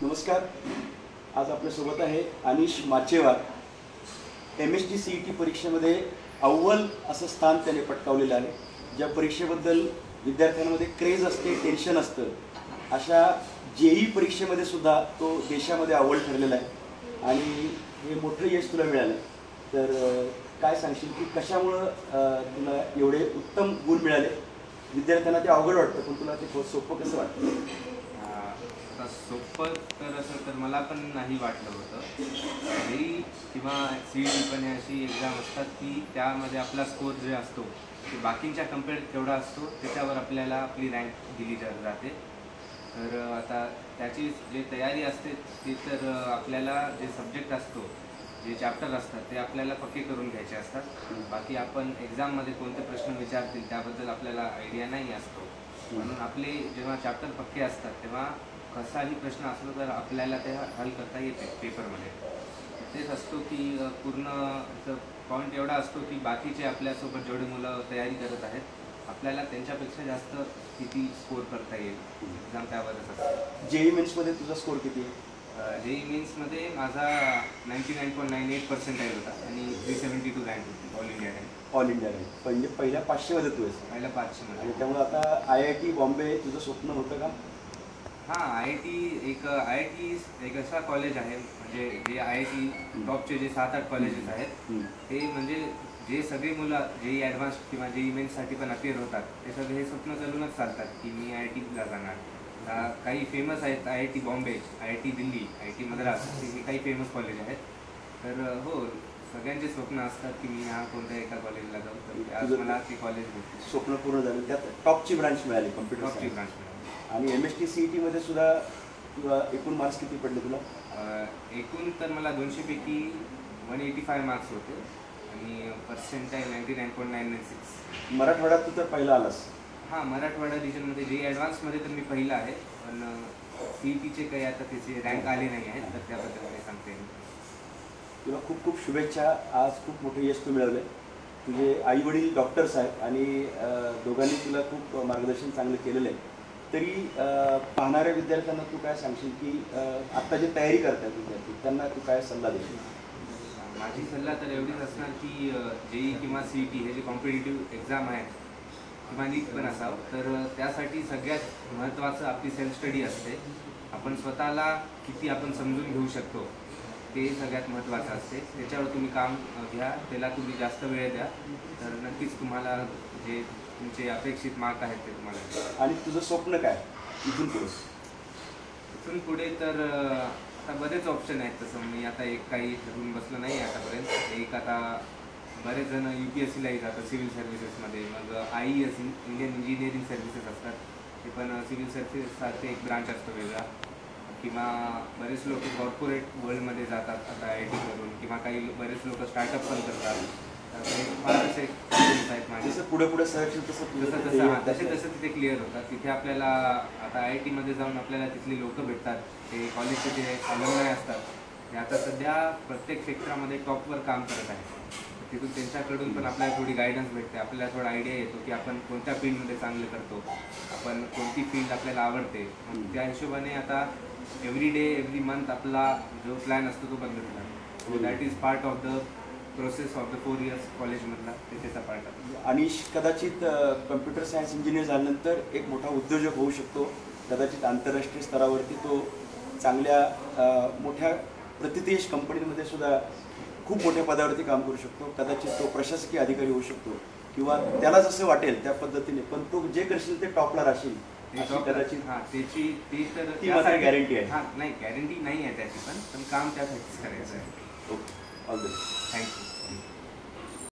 नमस्कार. आज आपल्यासोबत आहे अनिश माचेवार. MSD CET परीक्षेमध्ये अव्वल असं स्थान त्याने पटकावलेलं आहे. ज्या परीक्षेबद्दल विद्यार्थ्यांमध्ये क्रेज असते, टेन्शन असतं, अशा JEE परीक्षेमध्ये सुद्धा तो देशामध्ये अव्वल ठरलेला आहे आणि हे मोठं यश तुला मिळालं. तर काय सांगशील की कशामुळं तुला एवढे उत्तम गुण मिळाले? विद्यार्थ्यांना ते अवघड वाटतं, पण तुला ते सोपं कसं वाटतं? सोपं तर असं तर मला पण नाही वाटलं होतं. JEE किंवा CET पण हे अशी एक्झाम असतात की त्यामध्ये आपला स्कोर जे असतो ते बाकींच्या कम्पेअर केवढा असतो त्याच्यावर आपल्याला आपली रँक दिली जाते. तर आता त्याची जी तयारी असते ती तर आपल्याला जे सब्जेक्ट असतो, जे चॅप्टर असतात ते आपल्याला पक्के करून घ्यायचे असतात. बाकी आपण एक्झाममध्ये कोणते प्रश्न विचारतील त्याबद्दल आपल्याला आयडिया नाही असतो. म्हणून आपले जेव्हा चॅप्टर पक्के असतात तेव्हा कसाही प्रश्न असलो तर आपल्याला ते हल करता येते पेपरमध्ये. तेच असतो की पूर्ण पॉईंट एवढा असतो की बाकीचे आपल्यासोबत जेवढे मुलं तयारी करत आहेत आपल्याला त्यांच्यापेक्षा जास्त किती स्कोर करता येईल एक्झाम त्यावरच असतं. JEE मेन्समध्ये तुझा स्कोर किती आहे? JEE मेन्समध्ये माझा 99.98% होता आणि 372 रँक होती all India rank. All India rank म्हणजे पहिल्या 500मध्ये तू आहेस. पहिल्या 500मध्ये. आणि त्यामुळे आता IIT बॉम्बे तुझं स्वप्न होतं का? हां, IIT एक असा कॉलेज आहे म्हणजे जे IIT टॉपचे जे 7-8 कॉलेजेस आहेत ते म्हणजे जे सगळे मुलं JEE ॲडव्हान्स किंवा JEE मेन्ससाठी पण अपिअर होतात ते सगळे हे स्वप्न चालूनच चालतात की मी IITला जाणार. काही फेमस आहेत IIT Bombay, IIT Delhi, IIT Madras हे काही फेमस कॉलेज आहेत. तर हो, सगळ्यांचे स्वप्न असतात की मी कोणत्या एका कॉलेजला जाऊ. तर आज मला ते कॉलेज भेटते. स्वप्न पूर्ण झालं. त्यात टॉपची ब्रांच मिळाली, कम्प्युटर टॉपची ब्रांच मिळाली. आणि MSD CET मध्ये सुद्धा तुला एकूण मार्क्स किती पडले तुला? एकूण तर मला 200 पैकी 185 मार्क्स होते आणि पर्सेंटाईल 99.996. मराठवाड्यात तू तर पहिला आलास. हां, मराठवाडा रिजनमध्ये JEE ॲडव्हान्समध्ये तर मी पहिला आहे, पण CETचे काही आता त्याचे रँक आले नाही आहेत तर त्याबद्दल काही सांगते मी. तुला खूप खूप शुभेच्छा. आज खूप मोठं यश तू मिळवलं. तुझे आईवडील डॉक्टर्स आहेत आणि दोघांनी तुला खूप मार्गदर्शन चांगलं केलेलं आहे. तरी पाहणाऱ्या विद्यार्थ्यांना तू काय सांगशील की आत्ता जे तयारी करतात विद्यार्थी त्यांना तू काय सल्ला देशील? माझी सल्ला तर एवढीच असणार की JEE किंवा CET हे जे कॉम्पिटिटिव्ह एक्झाम आहेत किंवा नीट पण असावं तर त्यासाठी सगळ्यात महत्त्वाचं आपली सेल्फ स्टडी असते. आपण स्वतःला किती आपण समजून घेऊ शकतो ते सगळ्यात महत्त्वाचं असते. त्याच्यावर तुम्ही काम घ्या, त्याला तुम्ही जास्त वेळ द्या तर नक्कीच तुम्हाला जे तुमचे अपेक्षित मार्क आहेत ते तुम्हाला. आणि तुझं स्वप्न काय इथून पुढे? इथून पुढे तर आता बरेच ऑप्शन आहेत. तसं मी आता एक काही ठरवून बसलं नाही आतापर्यंत. एक आता बरेच जण UPSCलाही जातात सिव्हिल सर्व्हिसेसमध्ये. मग IES इंडियन इंजिनिअरिंग सर्व्हिसेस असतात ते पण सिव्हिल सर्व्हिसेससारखे एक ब्रांच असतो वेगळा. किंवा बरेच लोक कॉर्पोरेट वर्ल्डमध्ये जातात आता IIT करून किंवा बरेच लोक स्टार्टअप पण करतात. फारच एक आहेत माझे. जसं पुढे पुढे सर्च तसं तिथे क्लिअर होतात. तिथे आपल्याला आता IIT मध्ये जाऊन आपल्याला तिथली लोक भेटतात. ते कॉलेजचे जे अलमनाय असतात ते आता सध्या प्रत्येक सेक्टरमध्ये टॉपवर काम करत आहेत. तिथून त्यांच्याकडून पण आपल्याला थोडी गायडन्स भेटते. आपल्याला थोडा आयडिया येतो की आपण कोणत्या फील्डमध्ये चांगलं करतो, आपण कोणती फील्ड आपल्याला आवडते. त्या हिशोबाने आता एव्हरी डे एव्हरी मंथ आपला जो प्लॅन असतो तो बदलत राहतो. That is part of the process of the 4 years कॉलेजमधला त्याचा पार्ट आहे. अनिश कदाचित कम्प्युटर सायन्स इंजिनियर झाल्यानंतर एक मोठा उद्योजक होऊ शकतो. कदाचित आंतरराष्ट्रीय स्तरावरती तो चांगल्या मोठ्या प्रतिदेश कंपनीमध्ये सुद्धा खूप मोठ्या पदावरती काम करू शकतो. कदाचित तो प्रशासकीय अधिकारी होऊ शकतो किंवा त्याला जसं वाटेल त्या पद्धतीने. पण तो जे करशील ते टॉपला राहशील कदाचित. हां, ती मात्र गॅरंटी आहे. हां, नाही गॅरंटी नाही आहे त्याची पण काम त्यासाठीच करायचं आहे. Okay, all the best. Thank you.